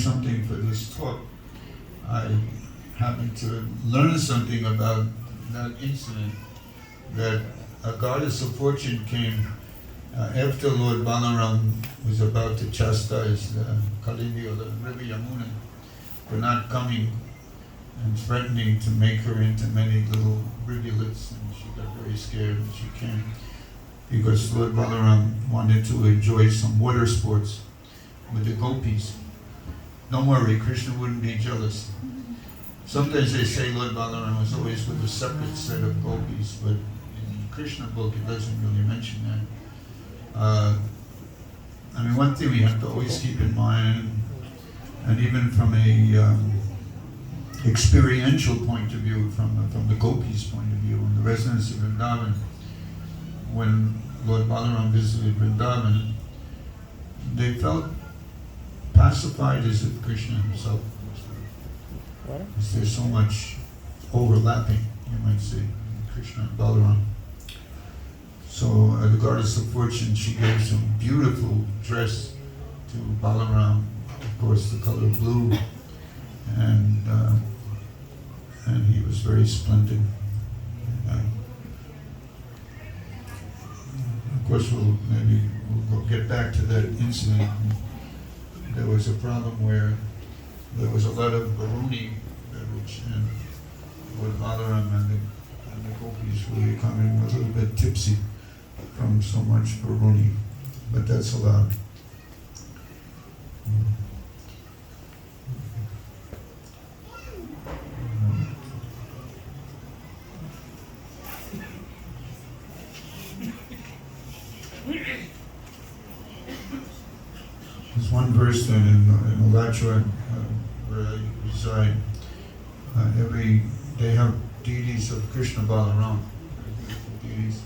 something for this talk, I happened to learn something about that incident, that a goddess of fortune came after Lord Balram was about to chastise Kalindi, or the river Yamuna, for not coming and threatening to make her into many little rivulets, and she got very scared and she came because Lord Balram wanted to enjoy some water sports with the gopis. Don't worry, Krishna wouldn't be jealous. Sometimes they say Lord Balram was always with a separate set of gopis, but in Krishna book it doesn't really mention that. I mean, one thing we have to always keep in mind, and even from a experiential point of view, from the gopis' point of view, and the residents of Vrindavan, when Lord Balram visited Vrindavan, they felt pacified as if Krishna himself was there. Because there's so much overlapping, you might say, in Krishna and Balram. So the goddess of fortune, she gave some beautiful dress to Balram, of course the color blue, and he was very splendid. Of course, we'll get back to that incident. There was a problem where there was a lot of Baruni beverage, and Lord Balram and the gopis were becoming a little bit tipsy from so much Baruni, but that's allowed. There's one verse that in Alachua, where I reside, they have deities of Krishna Balram, deities.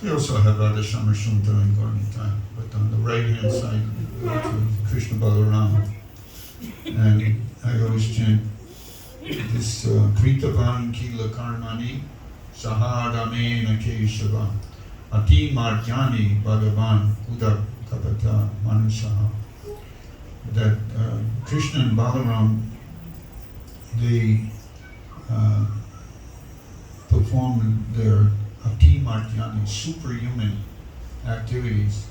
They also have Radha Shyamasundara and Gauranta, but on the right hand side, go to Krishna Balram. And I always chant this Kritavan Kila Karmani Sahadamena Keshava Ati Marjani Bhagavan Udak Kapata Manusaha. That Krishna and Balram, they perform their Ati Martyani, superhuman activities,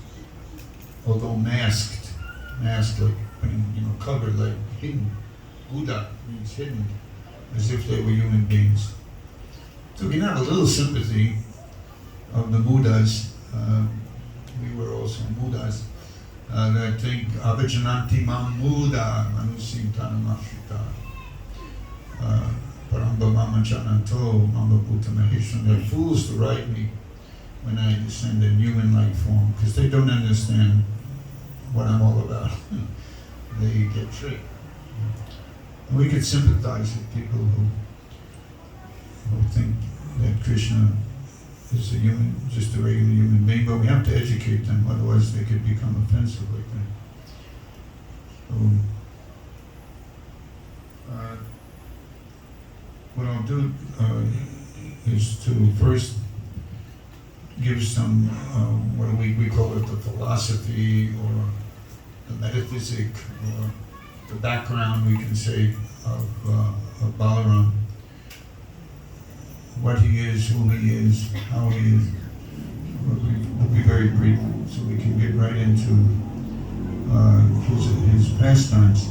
although masked like, covered, like hidden. Buddha means hidden, as if they were human beings. So we can have a little sympathy of the Buddhas. We were also Buddhas. That think, Avajananti Mam Buddha Manusim Tanamashita. Paramba Mama Chananto, Mama Bhuta Maheshwan. They're fools to ride me when I descend in human-like form, because they don't understand what I'm all about. They get tricked. And we could sympathize with people who think that Krishna is a human, just a regular human being, but we have to educate them, otherwise they could become offensive like that. So, what I'll do is to first give some, what do we call it, the philosophy or the metaphysic or the background, we can say, of Balram. What he is, who he is, how he is. We'll be very brief so we can get right into his pastimes.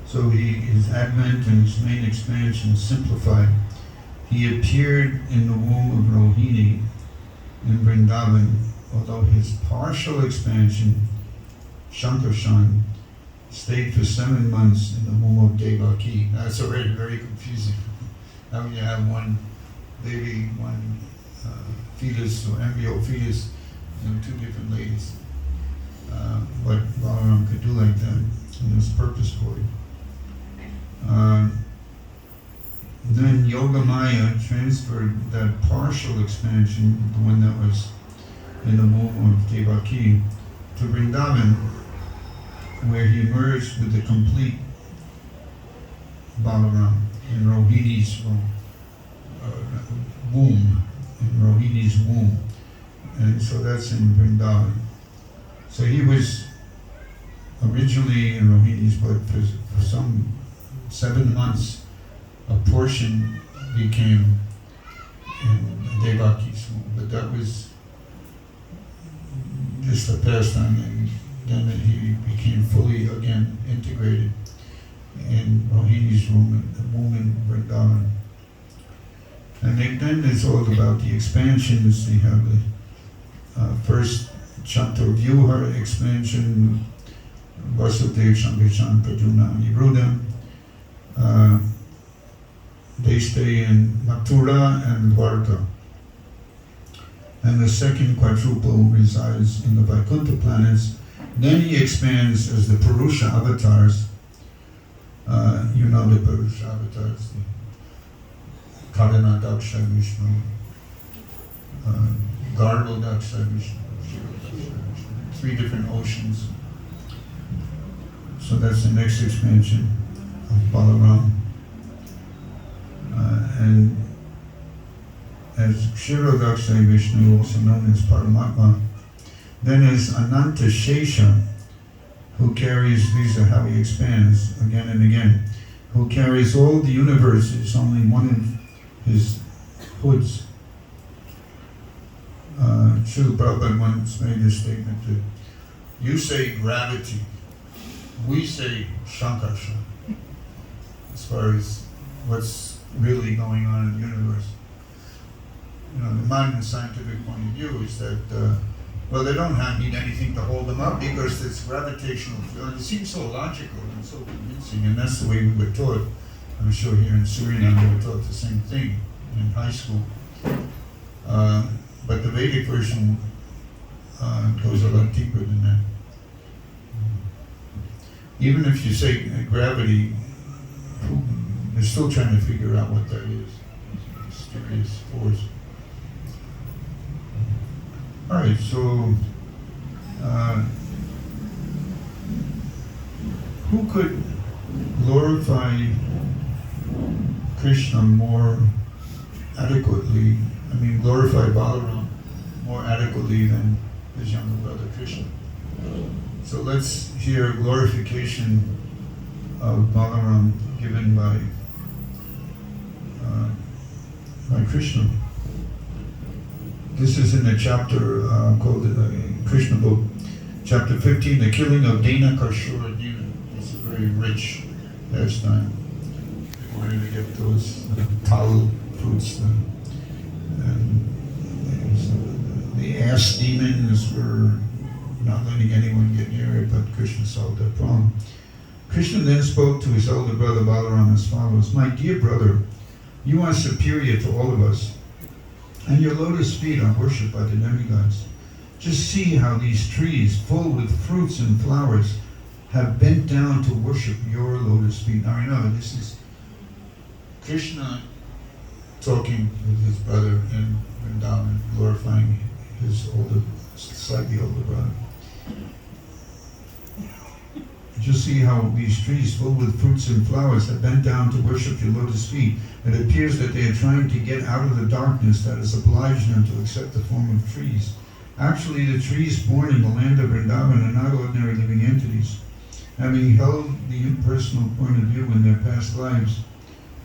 So his advent and his main expansion simplified. He appeared in the womb of Rohini in Vrindavan, although his partial expansion, Shankarshan, stayed for 7 months in the womb of Devaki. That's already very confusing. How you have one baby, one fetus or embryo fetus, and two different ladies. But Balram could do like that, and it was purposeful. Then Yogamaya transferred that partial expansion, the one that was in the womb of Devaki, to Vrindavan, where he emerged with the complete Balram in Rohini's womb. In Rohini's womb. And so that's in Vrindavan. So he was originally in Rohini's, but for some 7 months, a portion became in Devaki's womb. But that was just a pastime, and then he became fully again integrated in Rohini's womb in Vrindavan. And then it's all about the expansions. They have the first Chaturvyuha expansion, Vasudev, Shankachan, Prajuna, Aniruddha. They stay in Mathura and Dwarka. And the second quadruple resides in the Vaikuntha planets. Then he expands as the Purusha avatars. You know the Purusha avatars, the Karana Daksha Vishnu, Garbo Daksha Vishnu, 3 different oceans. So that's the next expansion of Balram. And as Kshirodaksha Vishnu, also known as Paramatma, then is Ananta Shesha, who carries, these are how he expands again and again, who carries all the universes, only one of his hoods. Srila Prabhupada once made a statement that you say gravity, we say Shankarshan, as far as what's really going on in the universe. You know, the modern scientific point of view is that, well, they don't need anything to hold them up because it's gravitational field. It seems so logical and so convincing, and that's the way we were taught. I'm sure here in Suriname we were taught the same thing in high school. But the Vedic version goes a lot deeper than that. Even if you say gravity, they're still trying to figure out what that is. Mysterious force. All right, so who could glorify Krishna more adequately, glorify Balram more adequately than his younger brother Krishna? So let's hear glorification of Balram given by Krishna. This is in a chapter called Krishna book, chapter 15, the killing of Dana Kashura Dina. It's a very rich pastime. They wanted to get those tal fruits. The ass demons were not letting anyone get near it, but Krishna solved that problem. Krishna then spoke to his elder brother Balram as follows: "My dear brother, you are superior to all of us, and your lotus feet are worshipped by the demigods. Just see how these trees, full with fruits and flowers, have bent down to worship your lotus feet." Now remember, this is Krishna talking with his brother in Vrindavan, glorifying his slightly older brother. Just see how these trees full with fruits and flowers have bent down to worship your lotus feet. It appears that they are trying to get out of the darkness that has obliged them to accept the form of trees. Actually, the trees born in the land of Vrindavan are not ordinary living entities. Having held the impersonal point of view in their past lives,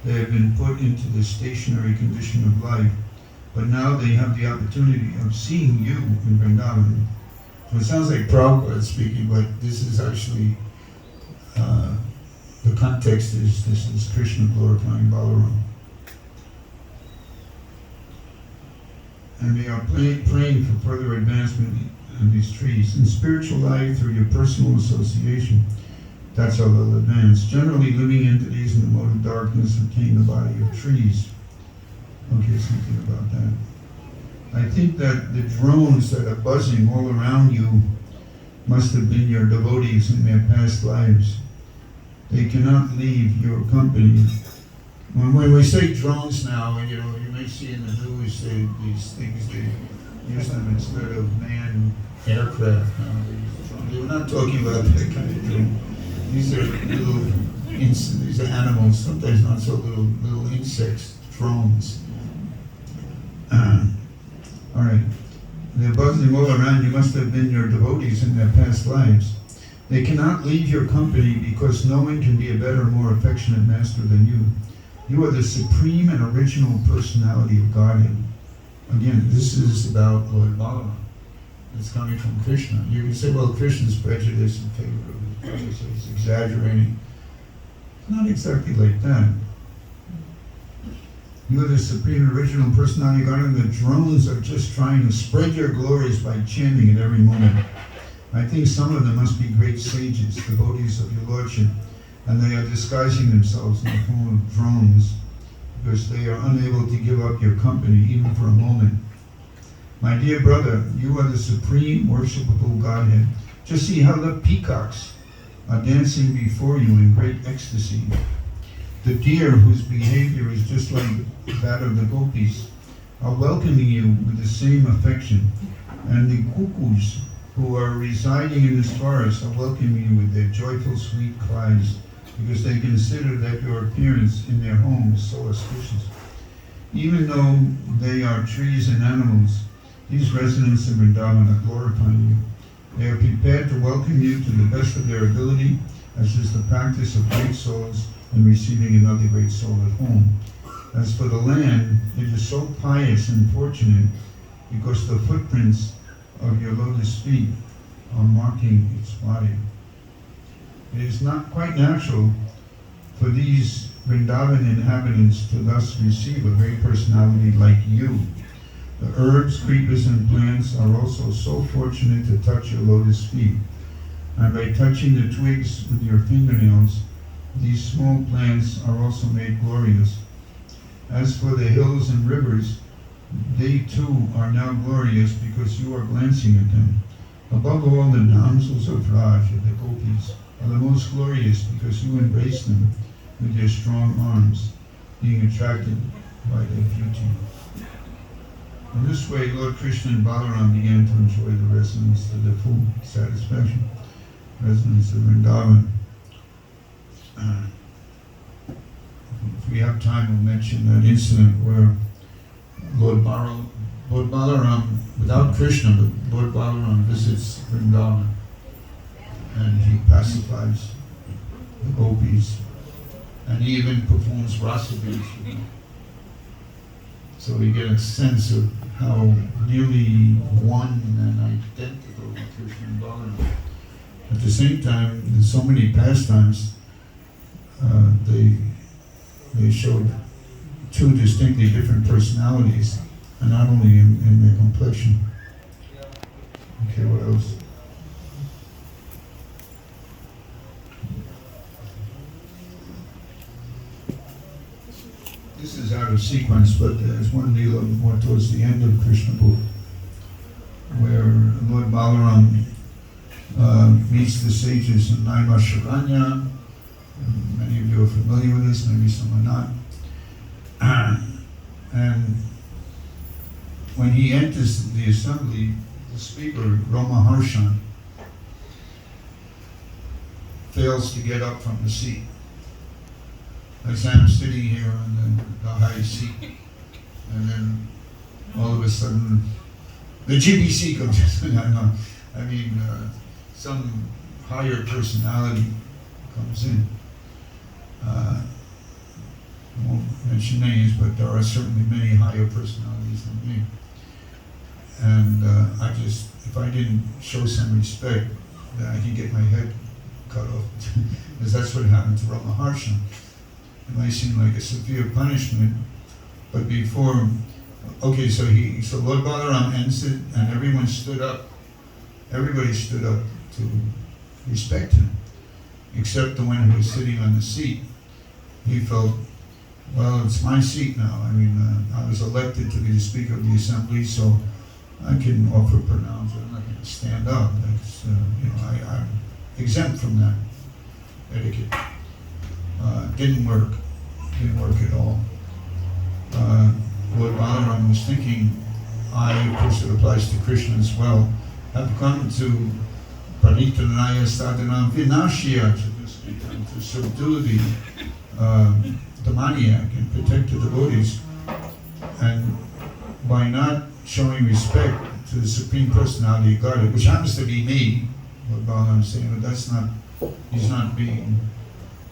they have been put into the stationary condition of life. But now they have the opportunity of seeing you in Vrindavan. So it sounds like Prabhupada speaking, but this is actually the context is this is Krishna glorifying Balram. And they are praying for further advancement in these trees. In spiritual life, through your personal association, that's how they'll advance. Generally, living entities in the mode of darkness obtain the body of trees. Okay, something about that. I think that the drones that are buzzing all around you must have been your devotees in their past lives. They cannot leave your company. When we say drones now, you may see in the news these things, they use them instead of manned aircraft. We're not talking about that kind of drone. These are these are animals, sometimes not so little insects, drones. All right. they're buzzing all around. You must have been your devotees in their past lives. They cannot leave your company because no one can be a better, more affectionate master than you. You are the supreme and original personality of Godhead. Again, this is about Lord Balram. It's coming from Krishna. You can say, well, Krishna's prejudiced in favor of his brother, so he's exaggerating. Not exactly like that. You are the supreme original personality of God, and the drones are just trying to spread your glories by chanting at every moment. I think some of them must be great sages, devotees of your Lordship, and they are disguising themselves in the form of drones because they are unable to give up your company even for a moment. My dear brother, you are the supreme worshipable Godhead. Just see how the peacocks are dancing before you in great ecstasy. The deer, whose behavior is just like that of the gopis, are welcoming you with the same affection. And the cuckoos, who are residing in this forest, are welcoming you with their joyful, sweet cries, because they consider that your appearance in their home is so auspicious. Even though they are trees and animals, these residents of Vrindavan are glorifying you. They are prepared to welcome you to the best of their ability, as is the practice of great souls in receiving another great soul at home. As for the land, it is so pious and fortunate because the footprints of your lotus feet are marking its body. It is not quite natural for these Vrindavan inhabitants to thus receive a great personality like you. The herbs, creepers, and plants are also so fortunate to touch your lotus feet. And by touching the twigs with your fingernails, these small plants are also made glorious. As for the hills and rivers, they too are now glorious because you are glancing at them. Above all, the damsels of Raj, the gopis, are the most glorious because you embrace them with your strong arms, being attracted by their beauty. In this way, Lord Krishna and Balram began to enjoy the residence to their full satisfaction. Residents of Vrindavan. If we have time, we'll mention that incident where Lord Balram, without Krishna, but Lord Balram visits Vrindavan and he pacifies the gopis and he even performs rasa beads. So we get a sense of how nearly one and identical Krishna and Balram. At the same time, in so many pastimes, they showed two distinctly different personalities, and not only in their complexion. Okay, what else? This is out of sequence, but there's one deal more towards the end of Krishna book, where Lord Balram meets the sages in Naimasharanya. Many of you are familiar with this, maybe some are not. And when he enters the assembly, the speaker, Ramaharshan, fails to get up from the seat. As I'm sitting here on the high seat, and then all of a sudden, the GBC comes in. Some higher personality comes in. I won't mention names, but there are certainly many higher personalities than me. And if I didn't show some respect, then I could get my head cut off. Because that's what happened to Ramaharshan. It might seem like a severe punishment, but before, so Lord Balram ends it, and everyone stood up. Everybody stood up to respect him, except the one who was sitting on the seat. He felt, well, it's my seat now. I was elected to be the Speaker of the Assembly, so I can offer pronouns. I'm not going to stand up. I'm exempt from that etiquette. Didn't work at all. Lord Balram was thinking, of course it applies to Krishna as well, have come to Paritanaya Sadhanam Vinashya, to subdue the maniac and protect the devotees. And by not showing respect to the Supreme Personality of Godhead, which happens to be me, what Balram is saying, but that's not, he's not being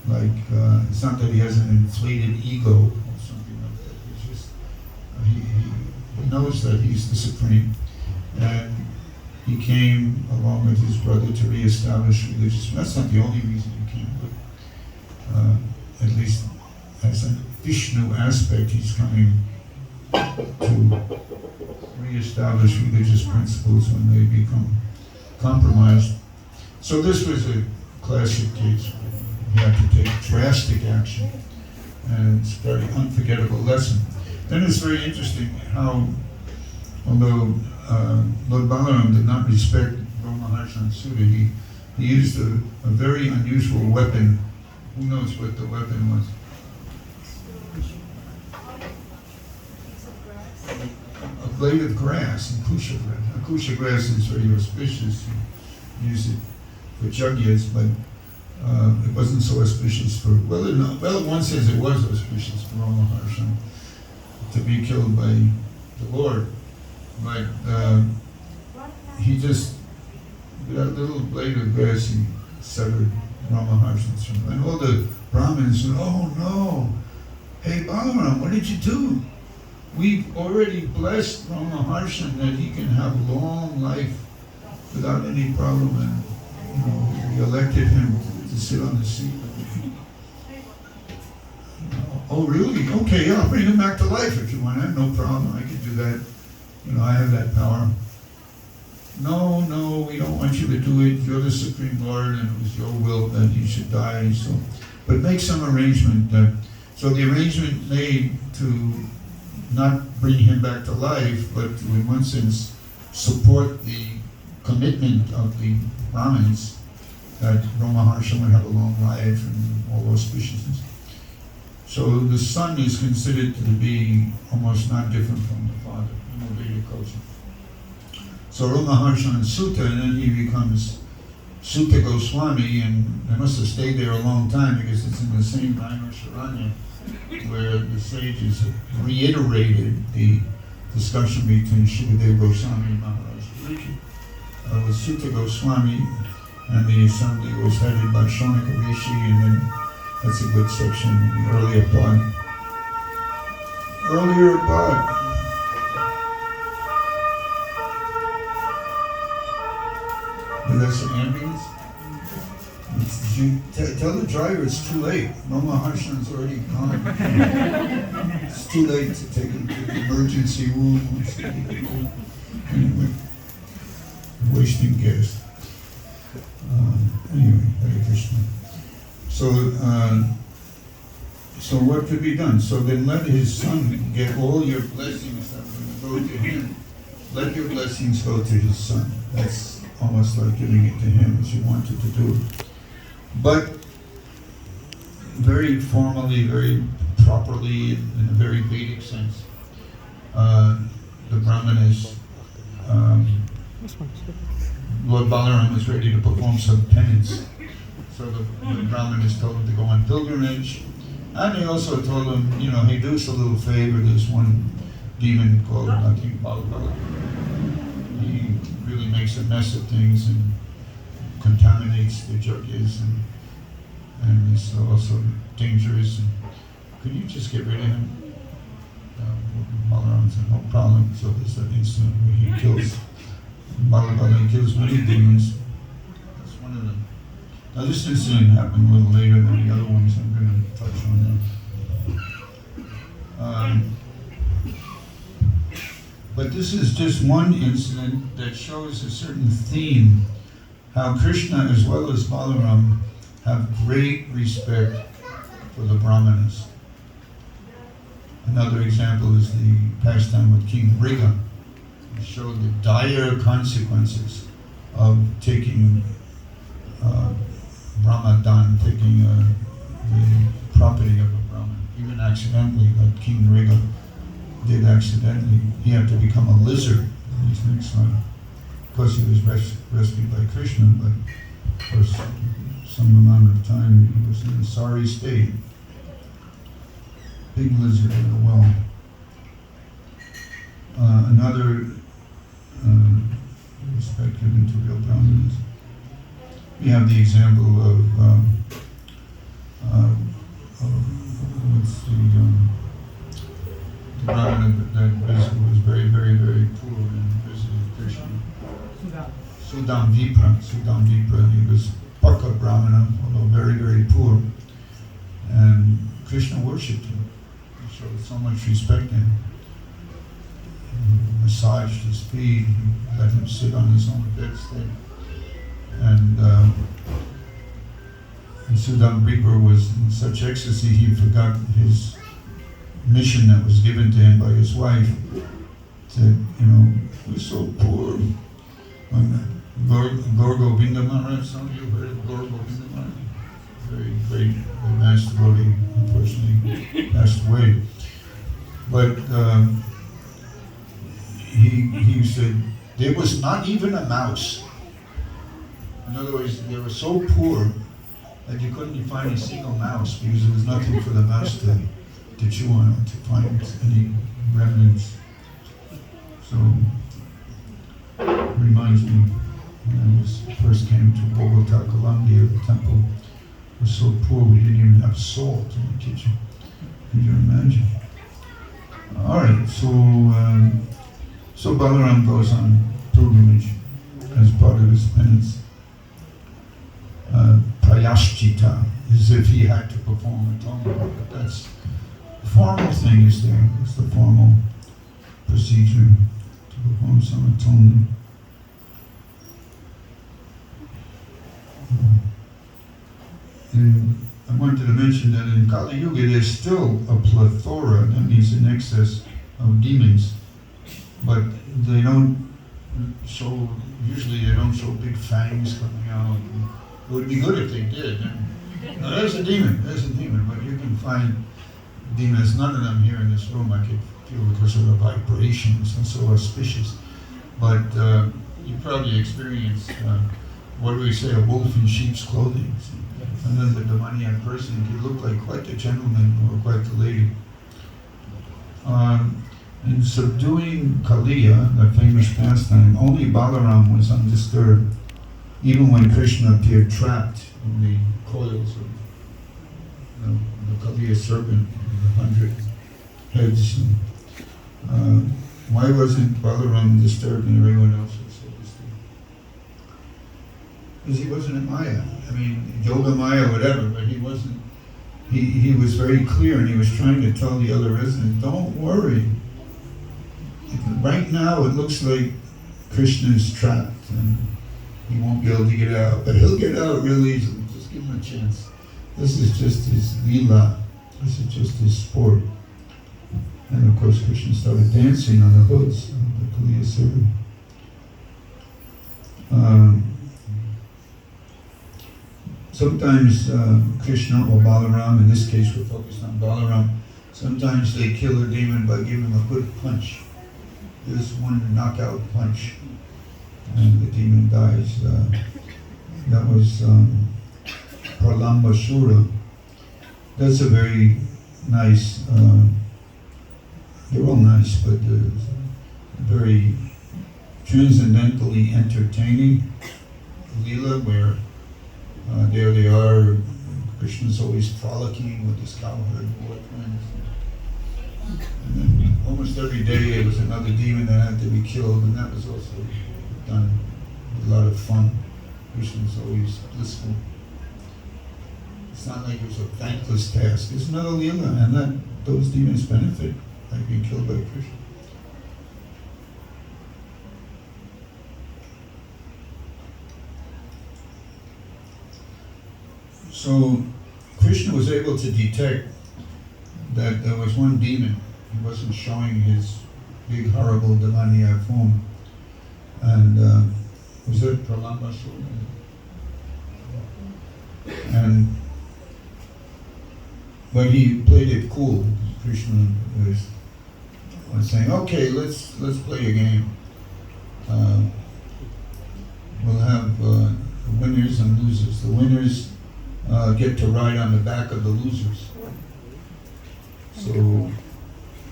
like, it's not that he has an inflated ego or something like that. He's just, he knows that he's the Supreme, and he came along with his brother to reestablish religious. That's not the only reason he came, but at least as a Vishnu aspect, he's coming to reestablish religious principles when they become compromised. So this was a classic case where he had to take drastic action, and it's a very unforgettable lesson. Then it's very interesting how, although Lord Balram did not respect Brahma and Sutta, he used a very unusual weapon. Who knows what the weapon was? A blade of grass, akusha grass. Akusha grass is very auspicious. You use it for yagyas, but it wasn't so auspicious for, well, one says it was auspicious for Ramaharshan to be killed by the Lord. But he just, with that little blade of grass, he severed Ramaharshan's from, and all the Brahmins said, "Oh no, hey Balram, what did you do? We've already blessed Ramaharshan that he can have long life without any problem, and we elected him to sit on the seat." "Oh really? Okay, yeah, I'll bring him back to life if you want. I have no problem. I can do that. I have that power." No, we don't want you to do it. You're the Supreme Lord, and it was your will that he should die. So, but make some arrangement. So the arrangement made to not bring him back to life, but to, in one sense, support the commitment of the Brahmins that Ramaharshan would have a long life and all auspiciousness. So the son is considered to be almost not different from the father in the Vedic culture. So Ramaharshan Sutta, and then he becomes Sutta Goswami, and they must have stayed there a long time because it's in the same Vaishnava where the sages reiterated the discussion between Shukadeva Goswami and Maharaj Parikshit. With Sutta Goswami, and the assembly was headed by Shaunaka Rishi, and then that's a good section, the earlier part. Earlier part. That's an ambulance. Tell the driver it's too late. Ramaharshan's already gone. It's too late to take him to the emergency room. Anyway, wasting gas. Anyway, Hare Krishna. So what could be done? So then let his son get all your blessings that are going to go to him. Let your blessings go to his son. That's almost like giving it to him as you wanted to do. But very formally, very properly, in a very Vedic sense, the Brahmanas, Lord Balram was ready to perform some penance. So the Brahmanas told him to go on pilgrimage. And they also told him, hey, do us a little favor. There's one demon called, I think, Balram. He really makes a mess of things and contaminates the yagyas, and is also dangerous. And could you just get rid of him? Balram said, no problem. So there's that incident where he kills, Balram kills many demons. That's one of them. Now this incident happened a little later than the other ones I'm going to touch on now. But this is just one incident that shows a certain theme, how Krishna as well as Balram have great respect for the Brahmanas. Another example is the pastime with King Mriga. It showed the dire consequences of taking Brahmadan, taking the property of a Brahman, even accidentally, like King Mriga did accidentally. He had to become a lizard in his next life. Of course, he was rescued by Krishna, but for some amount of time he was in a sorry state. Big lizard in a well. Another respect given to real Brahmins. We have the example of what's the Brahmana that was very, very, very poor and visited Krishna. Sudam Vipra, he was Paka Brahmana, although very, very poor. And Krishna worshipped him. He showed so much respect in him. He massaged his feet, he let him sit on his own bedstead. And Sudam Vipra was in such ecstasy he forgot his mission that was given to him by his wife. Said, we're so poor. Gaur Govinda Maharaj, some of you heard of Gaur Govinda Maharaj? Very great master devotee, unfortunately passed away. But he said, there was not even a mouse. In other words, they were so poor that you couldn't find a single mouse because there was nothing for the mouse to chew on or to find any remnants. So, it reminds me when I first came to Bogota, Colombia, the temple was so poor we didn't even have salt in the kitchen. Can you imagine? Alright, so Balram goes on pilgrimage as part of his penance. Prayashchita, as if he had to perform atonement, but that's the formal thing is there. It's the formal procedure to perform some atonement. And I wanted to mention that in Kali Yuga there's still a plethora, that means in excess, of demons, but they don't show, usually they don't show big fangs coming out. It would be good if they did. No, there's a demon, but you can find demons, none of them here in this room I could feel because of the vibrations and so auspicious, but you probably experienced, what do we say, a wolf in sheep's clothing. And then the demoniac person, he looked like quite the gentleman or quite the lady. In subduing Kaliya, the famous pastime, only Balram was undisturbed, even when Krishna appeared trapped in the coils of the Kaliya serpent, the 100 heads. Why wasn't Balram disturbed and everyone else was so disturbed? Because he wasn't in Maya. I mean, Yoga Maya, whatever, but he wasn't. He was very clear, and he was trying to tell the other residents, don't worry. Right now it looks like Krishna is trapped and he won't be able to get out, but he'll get out real easily. Just give him a chance. This is just his lila. This is just his sport. And of course Krishna started dancing on the hoods of the Kaliya serpent. Sometimes Krishna or Balram, in this case we're focused on Balram, sometimes they kill a demon by giving him a good punch. There's one knockout punch and the demon dies. That was Pralambasura. That's a very nice, they're all nice, but very transcendentally entertaining Leela, where there they are, Krishna's always frolicking with his cowherd boyfriends. And then almost every day there was another demon that had to be killed, and that was also done with a lot of fun. Krishna's always blissful. It's not like it was a thankless task. It's another Leela, and those demons benefit by being killed by Krishna. So Krishna was able to detect that there was one demon. He wasn't showing his big, horrible demoniac form. And was that Pralambasura? But he played it cool. Krishna was saying, okay, let's play a game. We'll have winners and losers. The winners get to ride on the back of the losers. So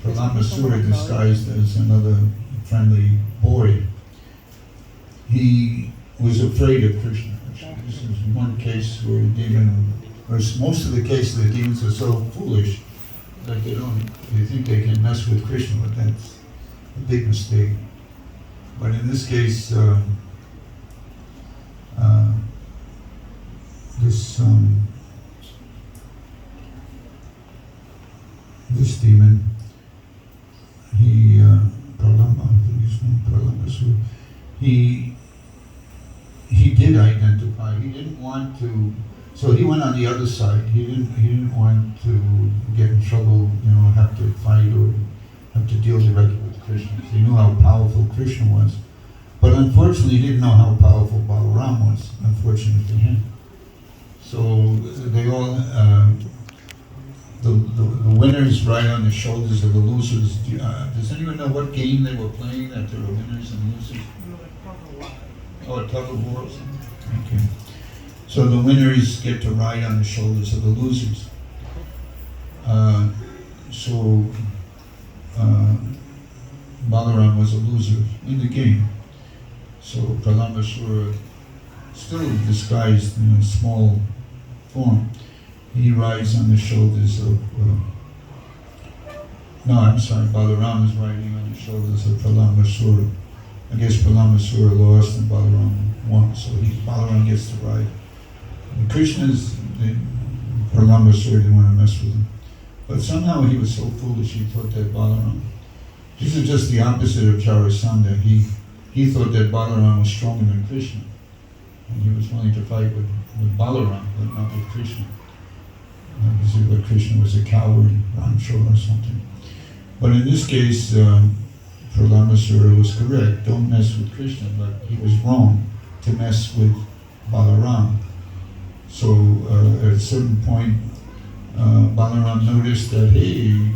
Pralambasura, disguised as another friendly boy, he was afraid of Krishna. This is one case where a demon, or most of the cases, the demons are so foolish that they think they can mess with Krishna, but that's a big mistake. But in this case, this demon, he did identify. He didn't want to, so he went on the other side. He didn't want to get in trouble, have to fight or have to deal directly with Krishna. He knew how powerful Krishna was, but unfortunately, he didn't know how powerful Balram was. Unfortunately for him. So they all, the winners ride on the shoulders of the losers. Does anyone know what game they were playing that there were winners and losers? Oh, a tug of war or something? Okay. So the winners get to ride on the shoulders of the losers. Balram was a loser in the game. So Pralambasura, still disguised in a small form, he rides on the shoulders of, Balram is riding on the shoulders of Pralambasura. I guess Pralambasura lost and Balram won, so Balram gets to ride. And Pralambasura didn't want to mess with him. But somehow he was so foolish, he thought that Balram, this is just the opposite of Jarasandha. He thought that Balram was stronger than Krishna. And he was willing to fight with Balram, but not with Krishna. Because Krishna was a coward, Ramchur or something. But in this case, Pralambasura was correct. Don't mess with Krishna, but he was wrong to mess with Balaram. So at a certain point, Balaram noticed that, hey,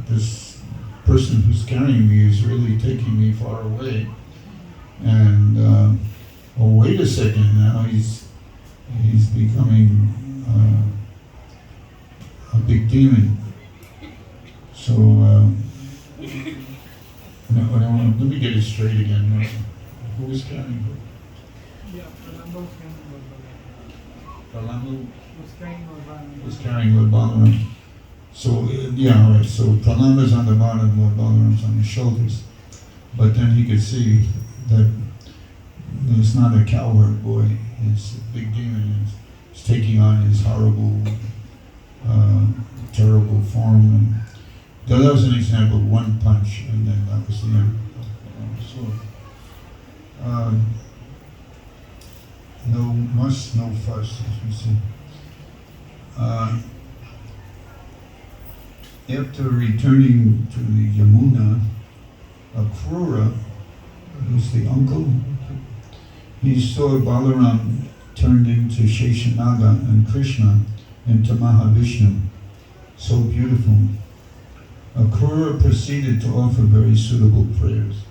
this person who's carrying me is really taking me far away. And wait a second, now he's becoming a big demon. So let me get it straight again. Who was carrying her? Yeah, Pralambasura was was carrying Lord Balram. So all right. So Pralambasura's on the bottom, Lord Balram's on his shoulders. But then he could see that it's not a cowherd boy. It's a big demon. He's taking on his horrible, terrible form. And that was an example of one punch, and then that was the end. No muss, no fuss, as we see. After returning to the Yamuna, Akrura, who's the uncle, he saw Balaram turned into Sheshanaga and Krishna into Mahavishnu. So beautiful. Akrura proceeded to offer very suitable prayers.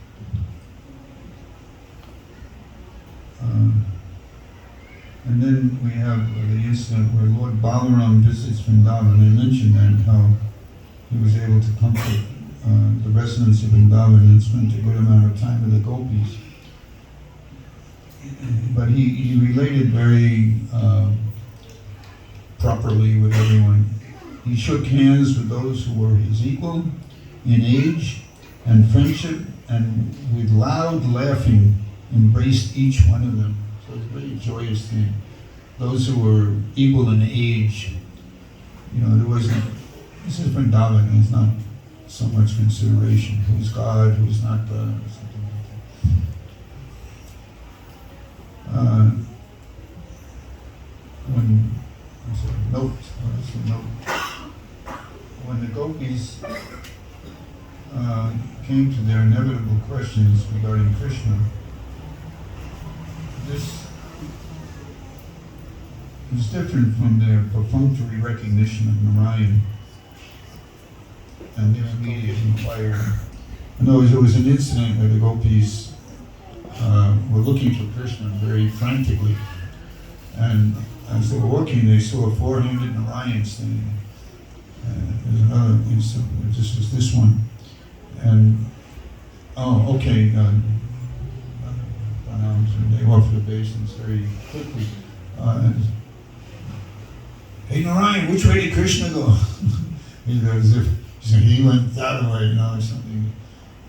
And then we have the incident where Lord Balram visits Vrindavan. I mentioned that, how he was able to comfort the residents of Vrindavan and spent a good amount of time with the gopis. But he related very properly with everyone. He shook hands with those who were his equal in age and friendship, and with loud laughing embraced each one of them. So it's a very joyous thing. Those who were equal in age, there wasn't, this is Vrindavan, there's not so much consideration. Who's God, who's not God, or something like that. When the gopis came to their inevitable questions regarding Krishna, this is different from their perfunctory recognition of Narayan and their immediate inquiry. In other words, there was an incident where the gopis were looking for Krishna very frantically, and as they were walking, they saw a four-handed Narayan standing. There's another incident where this was this one, and pranams, and they offer obeisance very quickly. Hey Narayan, which way did Krishna go? As if he went that way, or something.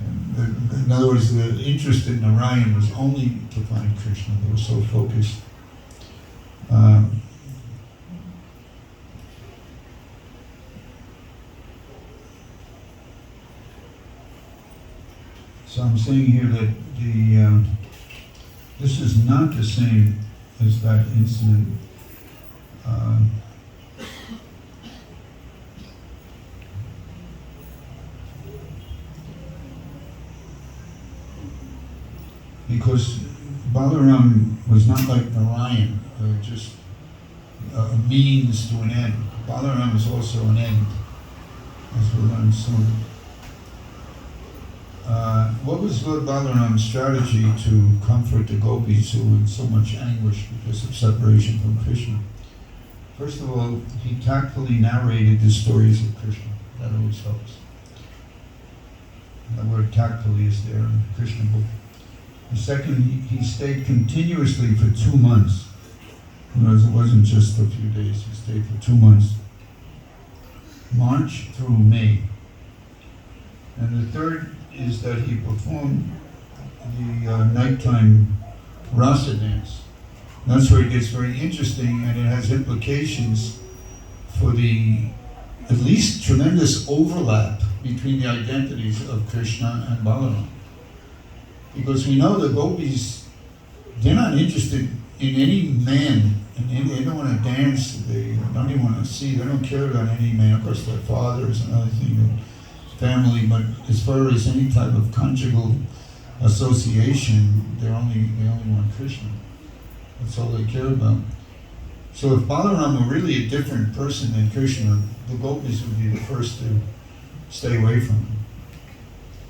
And in other words, the interest in Narayan was only to find Krishna. They were so focused. So I'm saying here that this is not the same as that incident. Because Balram was not like Narayan, just a means to an end. Balram is also an end, as we'll learn soon. What was Lord Balram's strategy to comfort the gopis who were in so much anguish because of separation from Krishna? First of all, he tactfully narrated the stories of Krishna. That always helps. The word tactfully is there in the Krishna book. The second, he stayed continuously for 2 months. Whereas it wasn't just a few days, he stayed for 2 months. March through May. And the third is that he performed the nighttime rasa dance. That's where it gets very interesting, and it has implications for the at least tremendous overlap between the identities of Krishna and Balram. Because we know the gopis, they're not interested in any man, and they don't want to dance, they don't even want to see, they don't care about any man. Of course, their father is another thing, family, but as far as any type of conjugal association, they only want Krishna. That's all they care about. So if Balram were really a different person than Krishna, the gopis would be the first to stay away from him.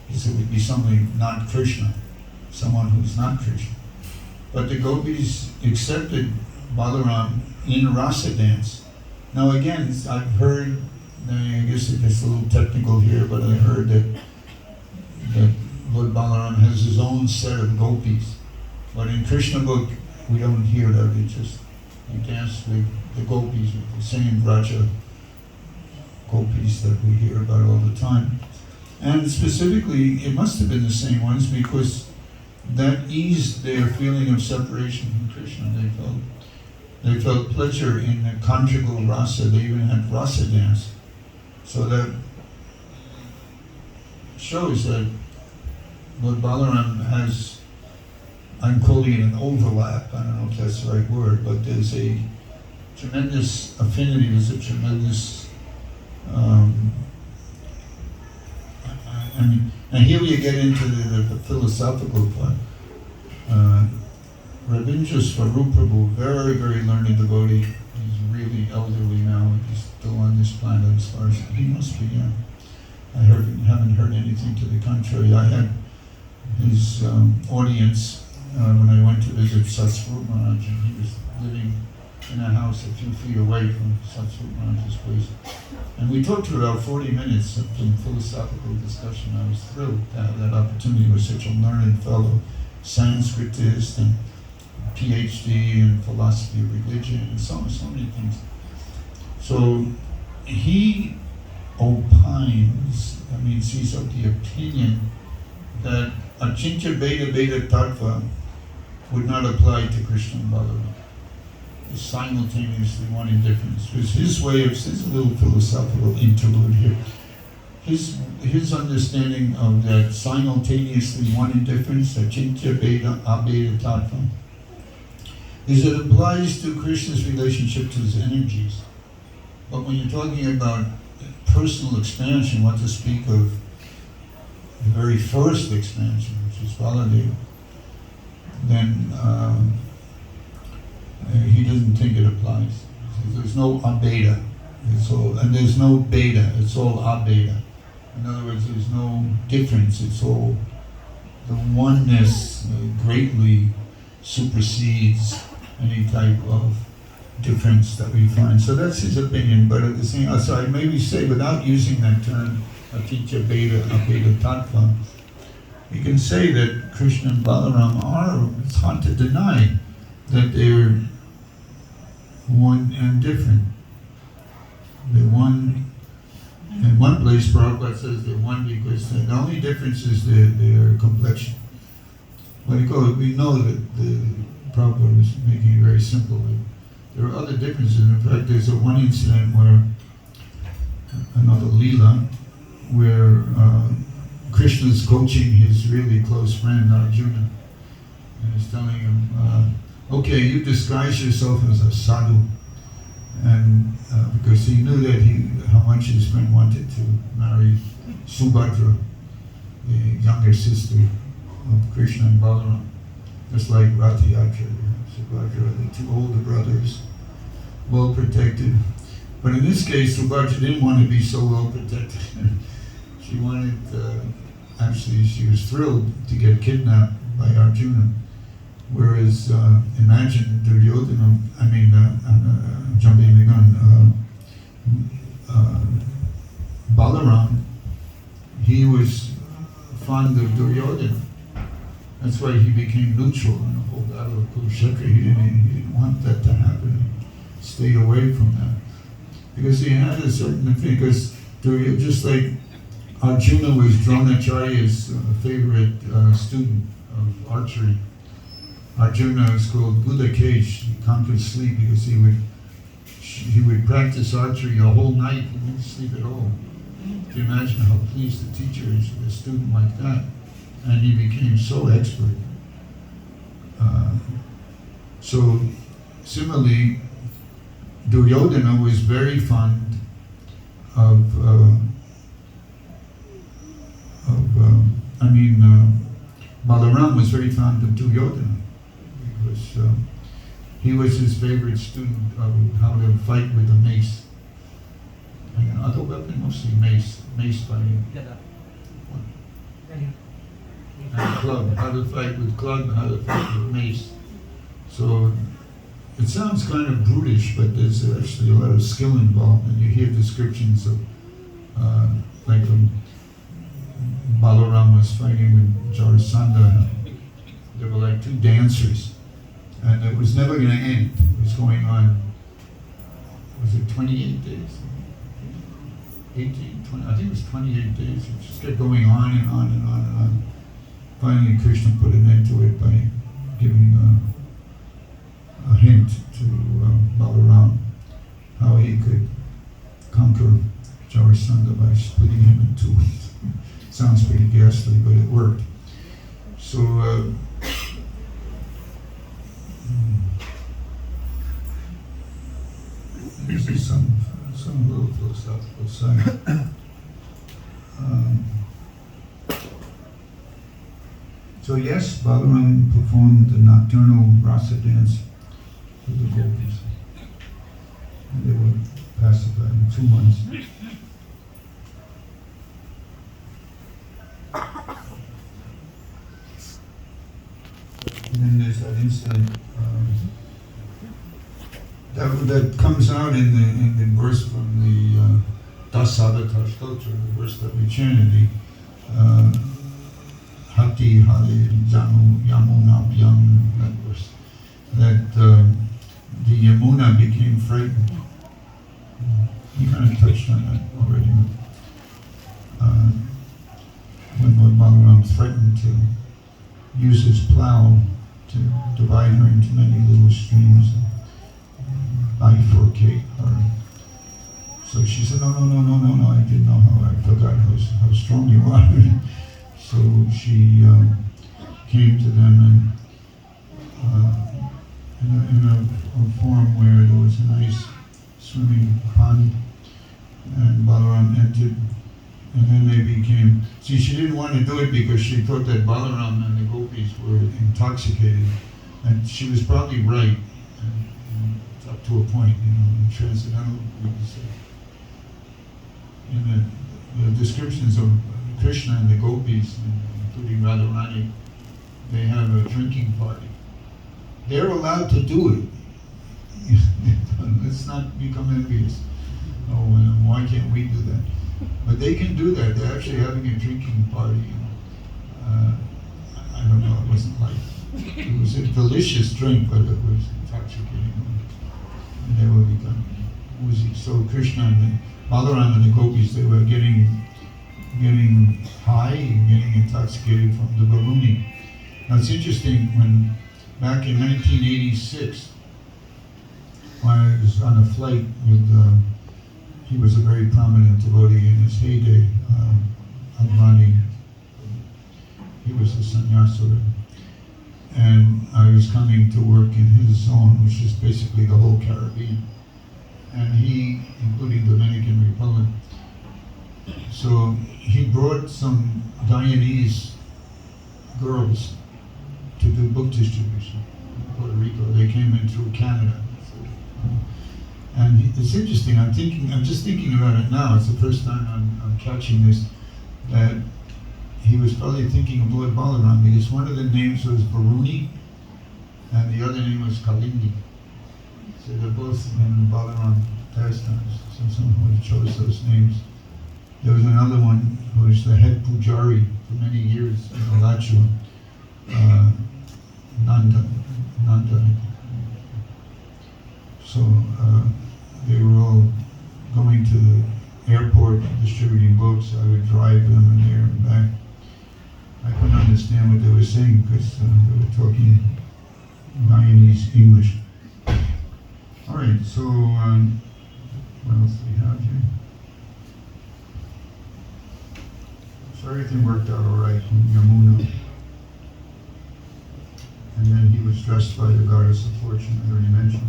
Because it would be something not Krishna, someone who's not Krishna. But the gopis accepted Balram in rasa dance. Now again, I've heard, I guess it gets a little technical here, but I heard that Lord Balram has his own set of gopis. But in Krishna book, we don't hear that. He danced with the gopis, with the same Raja gopis that we hear about all the time. And specifically, it must have been the same ones because that eased their feeling of separation from Krishna. They felt pleasure in the conjugal rasa. They even had rasa dance. So that shows that Lord Balram has, I'm calling it an overlap, I don't know if that's the right word, but there's a tremendous affinity, there's a tremendous, and here we get into the philosophical part. Ravindra Swarup Prabhu, very, very learned devotee. He's really elderly now. He's still on this planet as far as he must be. Yeah. I haven't heard anything to the contrary. I had his audience when I went to visit Satsvarup Maharaj, and he was living in a house a few feet away from Satsvarup Maharaj's place. And we talked for about 40 minutes of some philosophical discussion. I was thrilled to have that opportunity with such a learned fellow, Sanskritist and PhD in philosophy of religion and so many things. So he opines, that means he's of the opinion that Achintya Beda Beda Tattva would not apply to Krishna and Balram. It's simultaneously one indifference. It's his way of, it's a little philosophical interlude here. His understanding of that simultaneously one indifference, Achintya Beda Abeda Tattva, is it applies to Krishna's relationship to his energies. But when you're talking about personal expansion, what to speak of the very first expansion, which is Baladeva, then he doesn't think it applies. There's no abeda, and there's no beta, it's all abeda. In other words, there's no difference, it's all the oneness greatly supersedes any type of difference that we find. So that's his opinion, but at the same time, so I maybe say, without using that term, Achintya Beda Abeda Tattva, you can say that Krishna and Balaram are, it's hard to deny that they're one and different. They're one, in one place Prabhupada says they're one because the only difference is their complexion. But we know that the Prabhupada was making it very simple. There are other differences. In fact, there's one incident where, another Leela, where Krishna's coaching his really close friend Arjuna. And he's telling him, okay, you disguise yourself as a sadhu. And because he knew that how much his friend wanted to marry Subhadra, the younger sister of Krishna and Balram. Just like Ratiyatra, Subhadra, the two older brothers, well protected. But in this case, Subhadra didn't want to be so well protected. She wanted, actually she was thrilled to get kidnapped by Arjuna. Whereas, imagine Duryodhana, I'm jumping the gun, Balaram, he was fond of Duryodhana. That's why he became neutral in the whole battle of Kurukshetra. He didn't want that to happen. He stayed away from that. Because he had a certain affinity, because just like Arjuna was Dronacharya's favorite student of archery. Arjuna is called Buddhakesh, he conquered sleep because he would practice archery a whole night, he didn't sleep at all. Can you imagine how pleased the teacher is with a student like that? And he became so expert. So similarly, Duryodhana was very fond of Balaram was very fond of Duryodhana because he was his favorite student of how to fight with a mace. And other weapon, mostly mace fighting. And club, how to fight with club, how to fight with mace. So it sounds kind of brutish, but there's actually a lot of skill involved, and you hear descriptions of like Balaram was fighting with Jarasandha. There were like two dancers, and it was never going to end. It was going on, was it 28 days? 18, 20, I think it was 28 days. It just kept going on and on and on and on. Finally, Krishna put an end to it by giving a hint to Balaram how he could conquer Jarasandha by splitting him in two. Sounds pretty ghastly, but it worked. So, this is some little philosophical side. So yes, Balram performed the nocturnal rasa dance with the gopis. And they were pacified in 2 months. And then there's that incident that comes out in the verse from the Dasavatar Stotra, the verse that we chanted, Hati Hare Janu Yamunabhyam, that verse, that the Yamuna became frightened. You kind of touched on that already. When Lord Balram threatened to use his plow to divide her into many little streams and bifurcate her. So she said, no, I didn't know I forgot how strong you are. So she came to them and in a form where there was a nice swimming pond, and Balaram entered, and then they became, she didn't want to do it because she thought that Balaram and the gopis were intoxicated, and she was probably right, and up to a point, in transcendental, we could say. In the descriptions of Krishna and the gopis, including Radharani, they have a drinking party. They're allowed to do it. Let's not become envious. Oh, why can't we do that? But they can do that. They're actually having a drinking party. I don't know, it wasn't like, it was a delicious drink, but it was intoxicating. And they were becoming woozy. So Krishna and the Balram and the gopis, they were getting high and getting intoxicated from the Varuni. Now it's interesting, when back in 1986, when I was on a flight with, he was a very prominent devotee in his heyday, Advani. He was a sannyasura. And I was coming to work in his zone, which is basically the whole Caribbean. And he, including Dominican Republic, so he brought some Guyanese girls to do book distribution in Puerto Rico. They came in through Canada. And it's interesting, I'm just thinking about it now, it's the first time I'm catching this, that he was probably thinking of Lord Balram, because one of the names was Varuni, and the other name was Kalindi. So they're both in Balram pastimes, so someone chose those names. There was another one who was the head pujari for many years in Alachua, Nanda. So they were all going to the airport distributing books. I would drive them in there and back. I couldn't understand what they were saying because they were talking Guyanese English. All right, so what else do we have here? So everything worked out all right in Yamuna. And then he was dressed by the goddess of fortune, I already mentioned.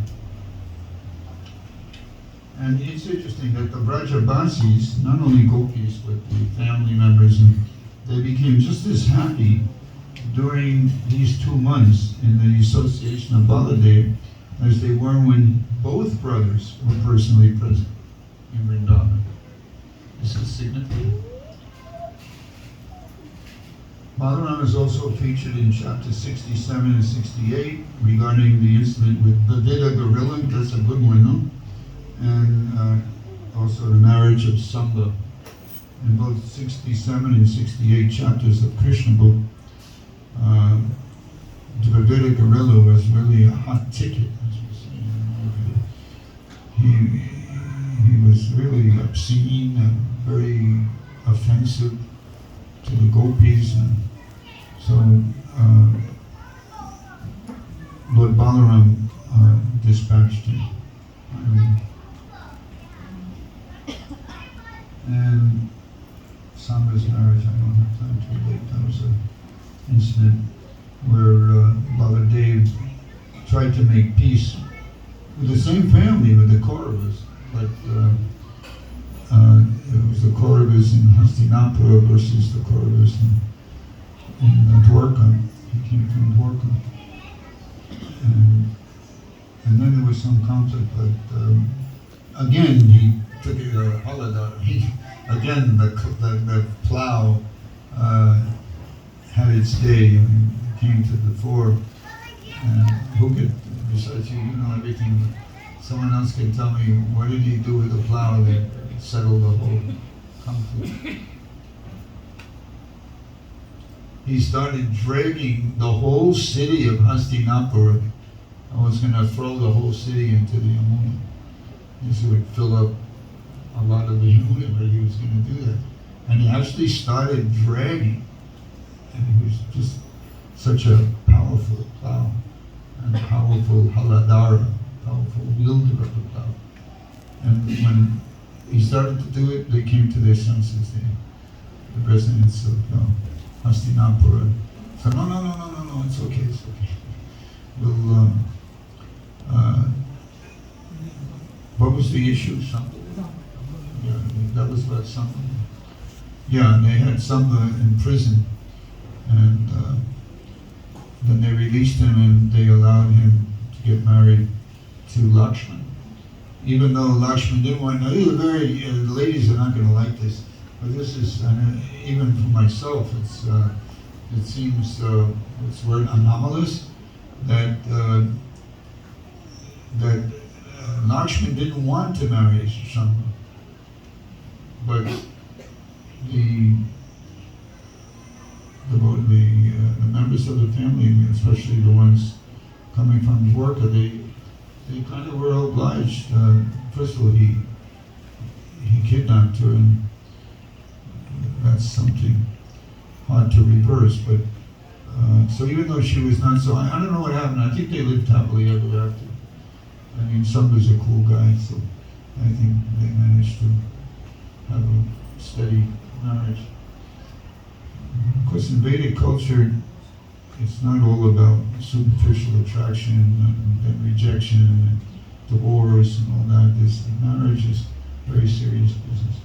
And it's interesting that the Brajabasis, not only gopis, but the family members, and they became just as happy during these 2 months in the association of Baladev as they were when both brothers were personally present in Vrindavan. This is significant. Balram is also featured in chapter 67 and 68 regarding the incident with the Vida gorilla. That's a good one, no? And also the marriage of Samba. In both 67 and 68 chapters of Krishna book, the Vida gorilla was really a hot ticket, as we say. He was really obscene and very offensive to the gopis, and so Lord Balram dispatched him. And Samba's marriage, I don't have time to relate. That was an incident where Baladev tried to make peace with the same family, with the Kauravas, but it was the Kauravas in Hastinapura versus the Kauravas in Dwarka. He came from Dwarka. And then there was some conflict, but again, he took it a holiday. Again, the plow had its day and came to the fore. And who could, besides you, you know everything. Someone else can tell me, what did he do with the plow that settled the whole conflict? He started dragging the whole city of Hastinapura. I was going to throw the whole city into the Yamuna. This would fill up a lot of the Yamuna, but he was going to do that. And he actually started dragging. And he was just such a powerful plow and powerful haladara, powerful wielder of the plow. And when he started to do it, they came to their senses. The residents of Hastinapura said, no, it's okay. We'll, what was the issue? Something. Yeah, that was about something. Yeah, they had Samba in prison, and then they released him and they allowed him to get married to Lakshman. Even though Lakshman didn't want, now these are very, the ladies are not going to like this, but this is, even for myself, it seems, what's the word, anomalous, that Lakshman didn't want to marry Samba, but the of the family, especially the ones coming from Dwarka, they kind of were obliged. First of all, he kidnapped her, and that's something hard to reverse. But so even though she was not so, I don't know what happened. I think they lived happily ever after. I mean, Sung was a cool guy, so I think they managed to have a steady marriage. Of course, in Vedic culture, it's not all about superficial attraction and rejection and divorce and all that. Marriage is very serious business.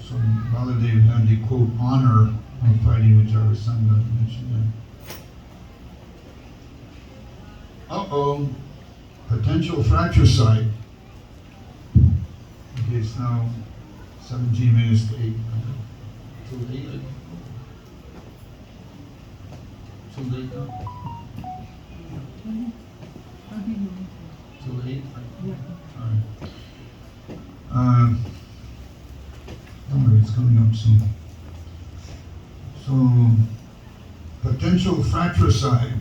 So Baladev had the quote honor of fighting with Jarasandha. I mentioned that. Uh-oh, potential fratricide. Okay, it's now 17 minutes to 8. Too late? Too late now? Too late? Alright. Don't worry, it's coming up soon. So, potential fratricide.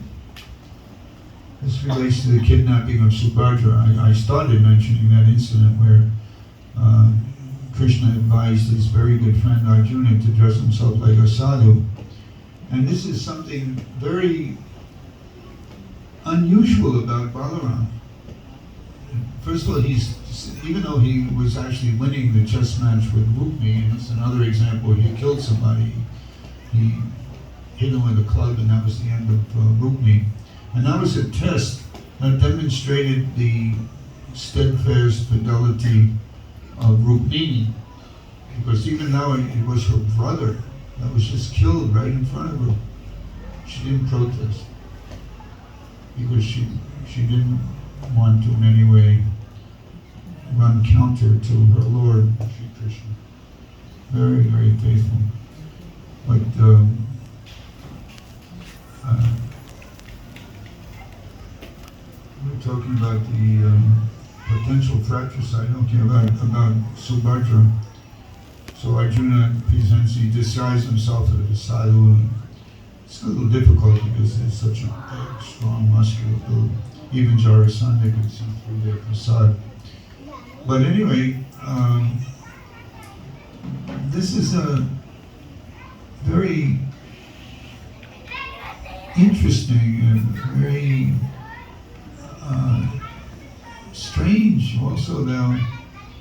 This relates to the kidnapping of Subhadra. I started mentioning that incident where Krishna advised his very good friend Arjuna to dress himself like a sadhu. And this is something very unusual about Balram. First of all, even though he was actually winning the chess match with Rukmi, and it's another example, he killed somebody, he hit him with a club, and that was the end of Rukmi. And that was a test that demonstrated the steadfast fidelity of Rukmini, because even though it was her brother that was just killed right in front of her, she didn't protest, because she didn't want to in any way run counter to her Lord, Sri Krishna. Very, very faithful. But we're talking about the potential fratricide, okay, about Subhadra. So Arjuna presents, he disguised himself as a sadhu. It's a little difficult because it's such a strong, muscular build. Even Jarasandha could see through their facade. But anyway, this is a very interesting and very strange also now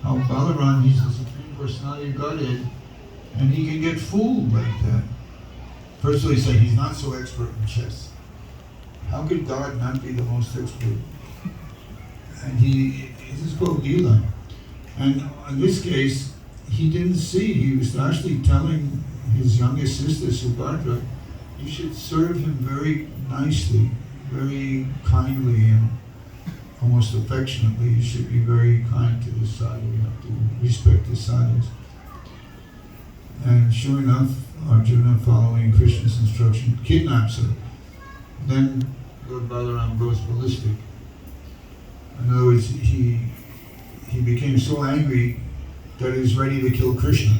how Balram, he's the Supreme Personality of Godhead, and he can get fooled like that. First of all, he said he's not so expert in chess. How could God not be the most expert? And this is called Leela. And in this case, he didn't see. He was actually telling his youngest sister, Subhadra, you should serve him very nicely, very kindly, and almost affectionately. You should be very kind to the sadhu. You have to respect the sadhus. And sure enough, Arjuna, following Krishna's instruction, kidnaps her. Then Lord Balram goes ballistic. In other words, he became so angry that he was ready to kill Krishna.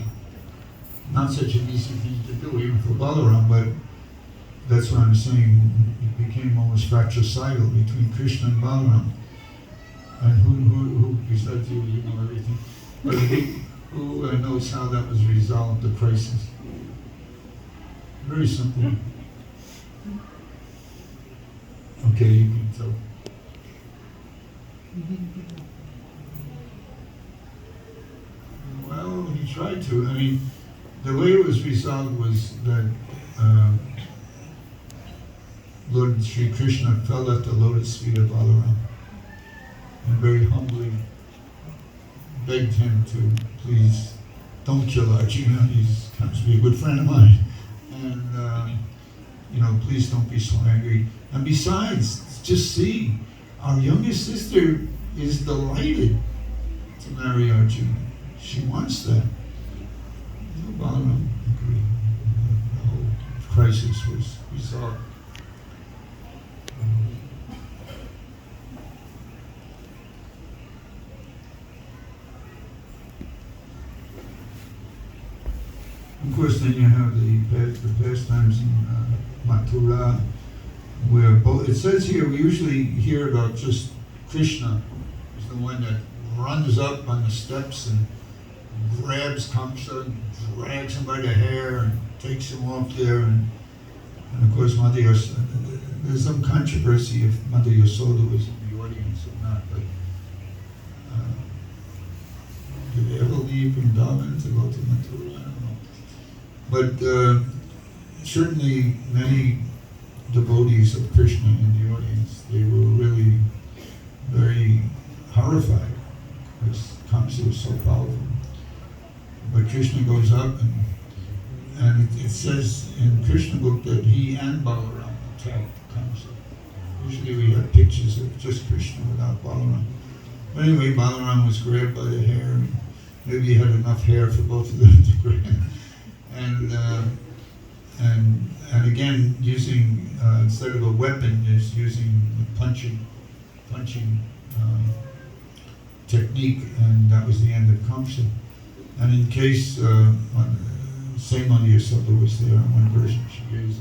Not such an easy thing to do, even for Balram, but that's what I'm saying. It became almost fratricidal between Krishna and Balram. And who besides you, you know everything. But who knows how that was resolved, the crisis? Very simple. Okay, you can tell. Well, he tried to. I mean, the way it was resolved was that Lord Sri Krishna fell at the lotus feet of Balram and very humbly begged him to please don't kill Arjuna. He's happens to be a good friend of mine, and please don't be so angry. And besides, just see, our youngest sister is delighted to marry Arjuna. She wants that. Balram agreed. The whole crisis was resolved. course, then you have the pastimes in Mathura, where both, it says here, we usually hear about just Krishna is the one that runs up on the steps and grabs Kamsa, drags him by the hair and takes him off there, and of course Mother Yasoda, there's some controversy if Mother Yasoda was in the audience or not, but did they ever leave Vrindavan to go to Mathura? I don't know. But certainly many devotees of Krishna in the audience, they were really very horrified because Kamsa was so powerful. But Krishna goes up and it says in Krishna book that he and Balram attacked Kamsa. Usually we have pictures of just Krishna without Balram. But anyway, Balram was grabbed by the hair, and maybe he had enough hair for both of them to grab. And again, using instead of a weapon, is using the punching technique, and that was the end of Kamsa. And in case same Mother Yasoda was there, in one version she gives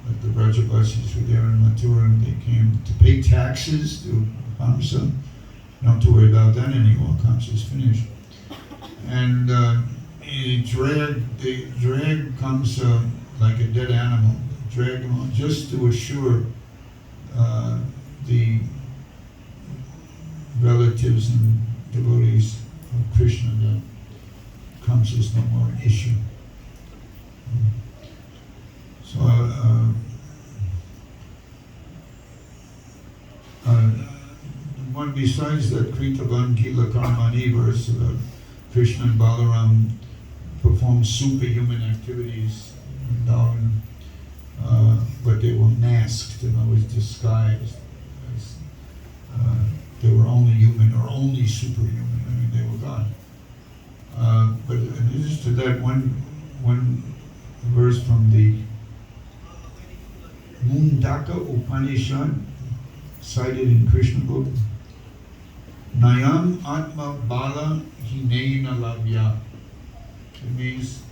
that the Brajavasis were there in Mathura and they came to pay taxes to Kamsa. You don't have to worry about that anymore. Kamsa's finished. And they dragged Kamsa like a dead animal, dragged him on just to assure the relatives and devotees of Krishna that Kamsa is no more an issue. So one besides that Kritavan Kila Karmani verse about Krishna and Balaram performed superhuman activities in Vrindavan, but they were masked and always disguised as they were only human or only superhuman. I mean, they were God. But in addition to that, one verse from the Mundaka Upanishad, cited in Krishna book, Nayam Atma Bala Hinena Lavya. It means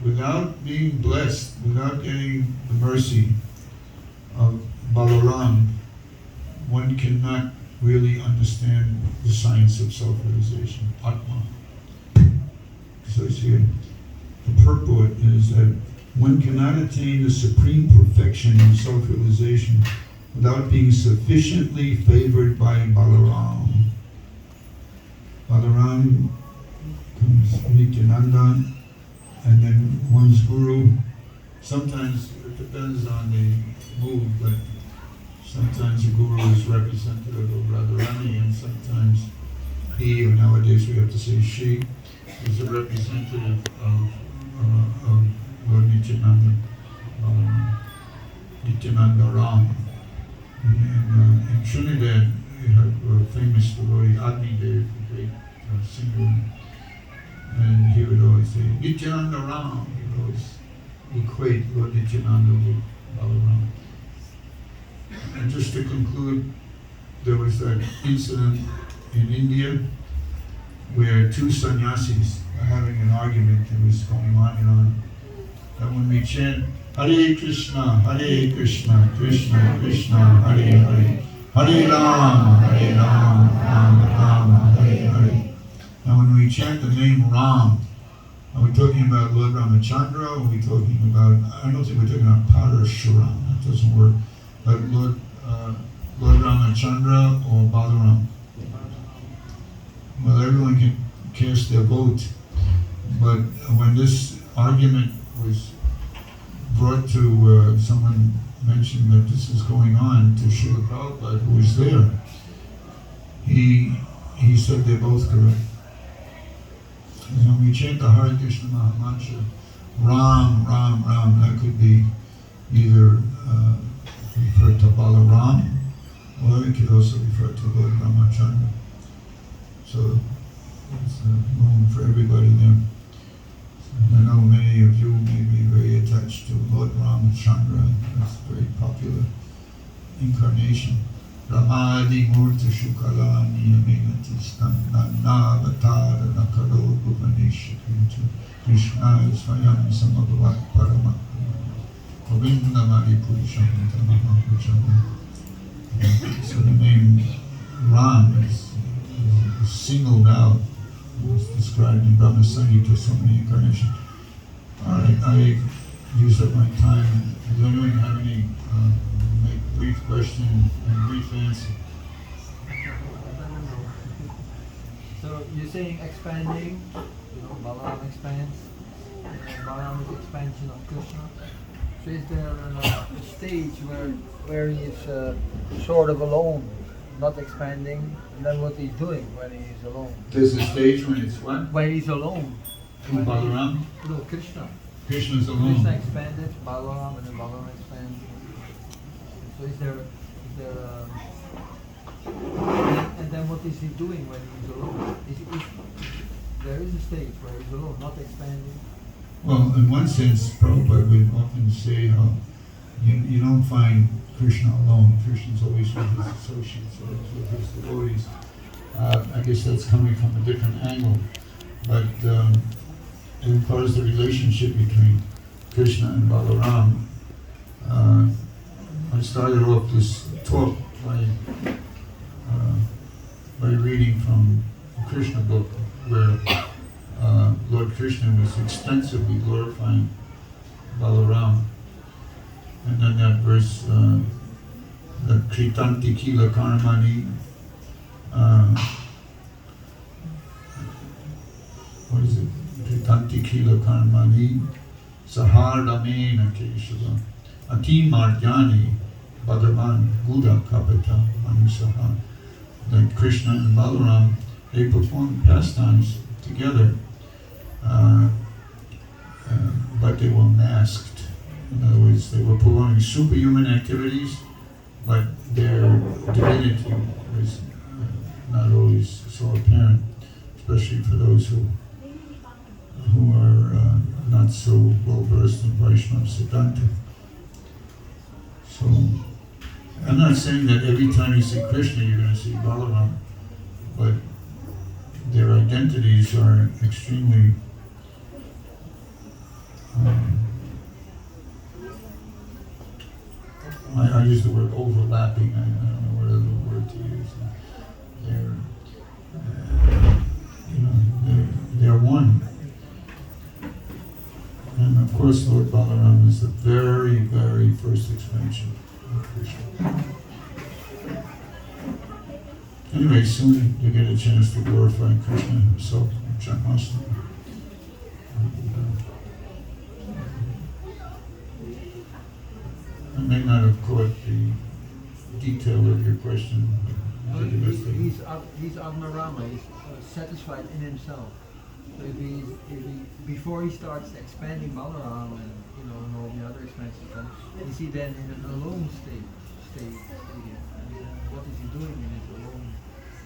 without being blessed, without getting the mercy of Balaram, one cannot really understand the science of self-realization, Atma. So here, the purport is that one cannot attain the supreme perfection in self-realization without being sufficiently favored by Balaram. Balaram comes Nityananda, and then one's guru. Sometimes it depends on the mood, but sometimes the guru is representative of Radharani, and sometimes he, or nowadays we have to say she, is a representative of Lord Nityananda, Nityananda Ram. In Trinidad, we have a famous devotee, Agni Dev, a great singer, and he would always say, Nityananda Ram. He would always equate Lord Nityananda with Balaram. And just to conclude, there was that incident in India where two sannyasis were having an argument that was going on and on. And when we chant Hare Krishna, Krishna Krishna, Hare Hare, Hare Rama, Rama Rama, Hare Hare. Now when we chant the name Ram, are we talking about Lord Ramachandra, or are we talking about, I don't think we're talking about Parashuram, that doesn't work, but Lord Ramachandra or Balaram? Well, everyone can cast their vote, but when this argument was brought to, someone mentioned that this is going on to Srila Prabhupada, who was there, he said they're both correct. So when we chant the Hare Krishna Mahamantra, Ram, Ram, Ram, that could be either referred to Balaram, or it could also refer to Lord Ramachandra. So it's room for everybody there. I know many of you may be very attached to Lord Ramachandra. That's a very popular incarnation. Ramadi Murta Shukala Niyamenati Nanavatara Nakaro Bhuvaneshwari Krishna Swayam Samabhavat Paramak Govinda Maripurusham Tamahapujam. So the name Ram is singled out, is described in Brahma Samhita so many incarnations. Alright, I used up my time. Does anyone have any brief question and brief answer? So you're saying expanding, Balram expands, Balram is expansion of Krishna. So is there a stage where he's sort of alone, not expanding, and then what he's doing when he's alone? There's a stage when it's what? When he's alone. Who, Balram? No, Krishna. Krishna's alone. Krishna expanded, Balram, and then Balram expands. So is there and then what is he doing when he's alone? There is a stage where he's alone, not expanding. Well, in one sense, Prabhupada would often say how you don't find Krishna alone. Krishna's always with his associates, always with his devotees. I guess that's coming from a different angle. But as far as the relationship between Krishna and Balram, I started off this talk by reading from the Krishna book, where Lord Krishna was extensively glorifying Balram. And then that verse, the Kritanti Kila Karmani, what is it? Kritanti Kila Karmani, Sahardamena Keshava, Ati Marjani, Bhagavan Buddha Kapita Manusaha. That Krishna and Balram, they performed pastimes together, but they were masked. In other words, they were performing superhuman activities, but their divinity was not always so apparent, especially for those who are not so well versed in Vaishnava Siddhanta. So, I'm not saying that every time you see Krishna you're going to see Balram, but their identities are extremely I use the word overlapping. I don't know what other word to use. They're one. And of course, Lord Balram is the very, very first expansion of Krishna. Anyway, soon you get a chance to glorify Krishna himself in Janmashtami. I may not have caught the detail of your question. He's Admarama, he's satisfied in himself. So if he before he starts expanding Balram and all the other expansions, is he then in an alone state? What is he doing in his alone?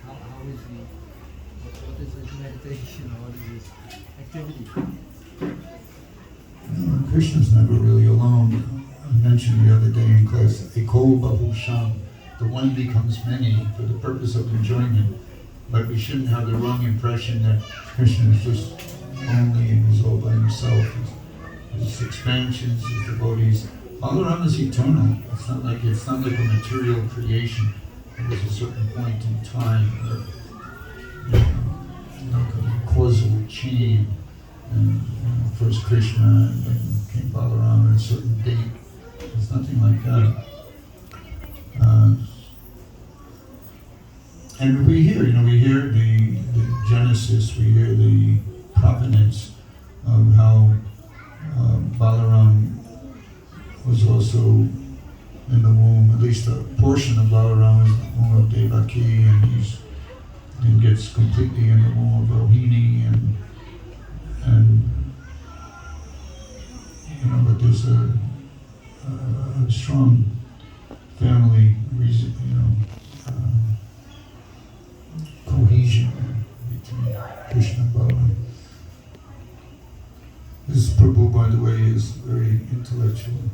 How is he? What is his meditation? What is his activity? Krishna's never really alone. I mentioned the other day in class, Ekol Bahusham, the one becomes many for the purpose of enjoyment. But we shouldn't have the wrong impression that Krishna is just lonely and he's all by himself. His expansions, his devotees. Balram is eternal. It's not like a material creation. There's a certain point in time where like a causal chain. And first Krishna and then came Balram at a certain date. There's nothing like that. And we hear the genesis, we hear the provenance of how Balram was also in the womb, at least a portion of Balram was in the womb of Devaki, and then gets completely in the womb of Rohini, and but there's a strong family reason, cohesion between Krishna and Balram. This Prabhu, by the way, is very intellectual.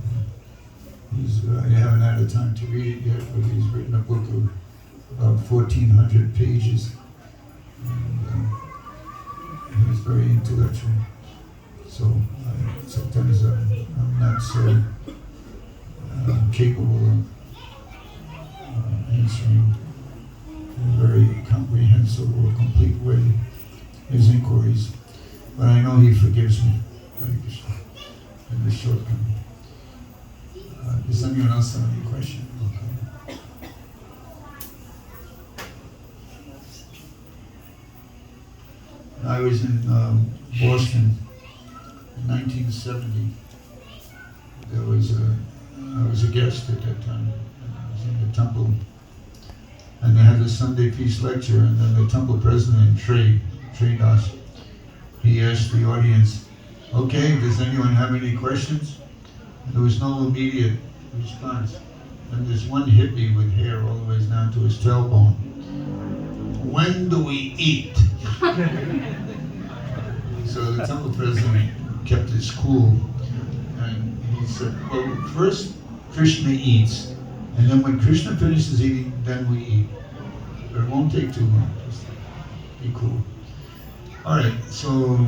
I haven't had the time to read it yet, but he's written a book of about 1,400 pages. And he's very intellectual. So sometimes I'm not so capable of answering in a very comprehensive or complete way his inquiries. But I know he forgives me. Hare Krishna. In this shortcoming. Does anyone else have any questions? Okay. I was in Boston in 1970. I was a guest at that time. I was in the temple, and they had a Sunday Peace lecture, and then the temple president, Trey Das, he asked the audience, "Okay, does anyone have any questions?" And there was no immediate response. And there's one hippie with hair all the way down to his tailbone. "When do we eat?" So the temple president kept his cool, and he said, "Well, first Krishna eats, and then when Krishna finishes eating, then we eat. But it won't take too long. Just be cool." All right, so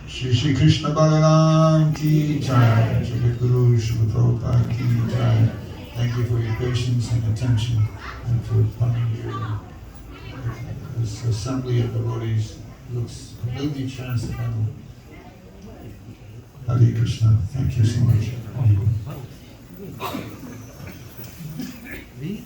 Shri Krishna Balram ki jai, Shri Guru Shri Prabhupada ki jai. Thank you for your patience and attention, and for coming here. This assembly of devotees looks completely transcendental. Hare Krishna. Thank you so much. Read.